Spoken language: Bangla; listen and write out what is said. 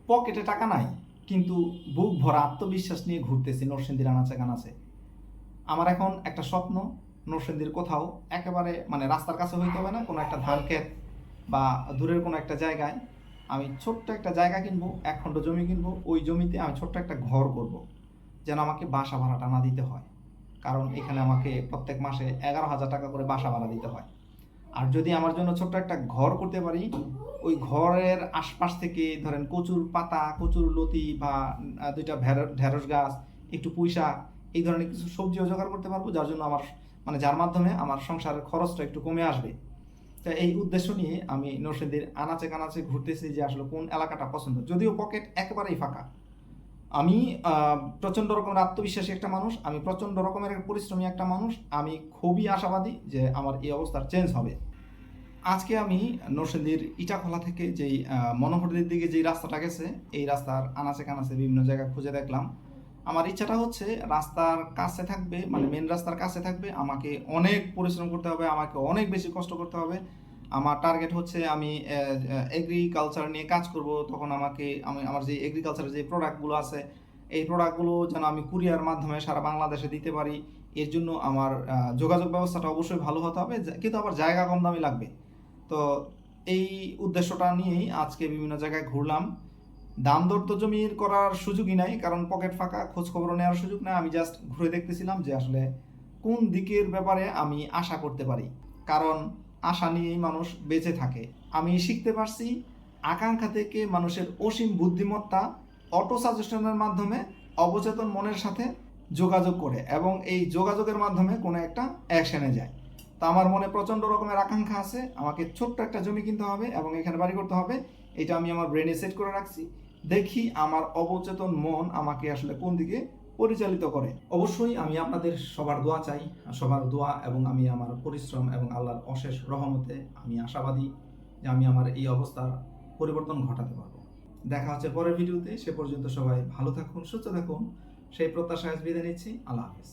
পকেটে টাকা নাই, কিন্তু বুক ভরা আত্মবিশ্বাস নিয়ে ঘুরতেছি নরসিংদীর আনাচে কানাচে। আমার এখন একটা স্বপ্ন, নরসিংদীর কোথাও একেবারে মানে রাস্তার কাছে হইতে হবে না, কোনো একটা ধান ক্ষেত বা দূরের কোনো একটা জায়গায় আমি ছোট্ট একটা জায়গা কিনবো, 1 খণ্ড জমি কিনবো, ওই জমিতে আমি ছোট্ট একটা ঘর করব, যেন আমাকে বাসা ভাড়াটা না দিতে হয়। কারণ এখানে আমাকে প্রত্যেক মাসে 11,000 টাকা করে বাসা ভাড়া দিতে হয়। আর যদি আমার জন্য ছোট্ট একটা ঘর করতে পারি, ওই ঘরের আশপাশ থেকে ধরেন কচুর পাতা, কচুর লতি বা 2টা ঢেঁড়স গাছ, একটু পুঁই শাক, এই ধরনের কিছু সবজিও জোগাড় করতে পারবো, যার জন্য আমার মানে যার মাধ্যমে আমার সংসারের খরচটা একটু কমে আসবে। তো এই উদ্দেশ্য নিয়ে আমি নরসিংদীর আনাচে কানাচে ঘুরতেছি যে আসলে কোন এলাকাটা পছন্দ, যদিও পকেট একেবারেই ফাঁকা। আমি প্রচণ্ড রকমের আত্মবিশ্বাসী একটা মানুষ, আমি প্রচণ্ড রকমের পরিশ্রমী একটা মানুষ, আমি খুবই আশাবাদী যে আমার এই অবস্থার চেঞ্জ হবে। আজকে আমি নরসিংদীর ইটাখোলা থেকে যেই মনোহরদীর দিকে যেই রাস্তাটা গেছে, এই রাস্তার আনাচে কানাচে বিভিন্ন জায়গায় খুঁজে দেখলাম। আমার ইচ্ছাটা হচ্ছে রাস্তার কাছে থাকবে, মানে মেন রাস্তার কাছে থাকবে, আমাকে অনেক পরিশ্রম করতে হবে, আমাকে অনেক বেশি কষ্ট করতে হবে। আমার টার্গেট হচ্ছে আমি এগ্রিকালচার নিয়ে কাজ করব, তখন আমি আমার যে এগ্রিকালচারের যে প্রোডাক্টগুলো আছে, এই প্রোডাক্টগুলো যেন আমি কুরিয়ার মাধ্যমে সারা বাংলাদেশে দিতে পারি। এর জন্য আমার যোগাযোগ ব্যবস্থাটা অবশ্যই ভালো হতে হবে, কিন্তু আবার জায়গা কম দামি লাগবে। তো এই উদ্দেশ্যটা নিয়েই আজকে বিভিন্ন জায়গায় ঘুরলাম। দাম দর তো জমির করার সুযোগই নাই, কারণ পকেট ফাঁকা, খোঁজ খবরও নেওয়ার সুযোগ নাই। আমি জাস্ট ঘুরে দেখতেছিলাম যে আসলে কোন দিকের ব্যাপারে আমি আশা করতে পারি, কারণ আশা নিয়েই মানুষ বেঁচে থাকে। আমি শিখতে পারছি আকাঙ্ক্ষা থেকে মানুষের অসীম বুদ্ধিমত্তা অটো সাজেশনের মাধ্যমে অবচেতন মনের সাথে যোগাযোগ করে এবং এই যোগাযোগের মাধ্যমে কোনো একটা অ্যাকশনে যায়। তো আমার মনে প্রচণ্ড রকমের আকাঙ্ক্ষা আছে, আমাকে ছোট্ট একটা জমি কিনতে হবে এবং এখানে বাড়ি করতে হবে। এটা আমি আমার ব্রেনে সেট করে রাখছি। দেখি আমার অবচেতন মন আমাকে আসলে কোন দিকে পরিচালিত করে। অবশ্যই আমি আপনাদের সবার দোয়া চাই, সবার দোয়া, এবং আমি আমার পরিশ্রম এবং আল্লাহর অশেষ রহমতে আমি আশাবাদী যে আমি আমার এই অবস্থার পরিবর্তন ঘটাতে পারবো। দেখা হচ্ছে পরের ভিডিওতে, সে পর্যন্ত সবাই ভালো থাকুন, সুস্থ থাকুন, সেই প্রত্যাশায় বিদায় নিচ্ছি। আল্লাহ হাফিজ।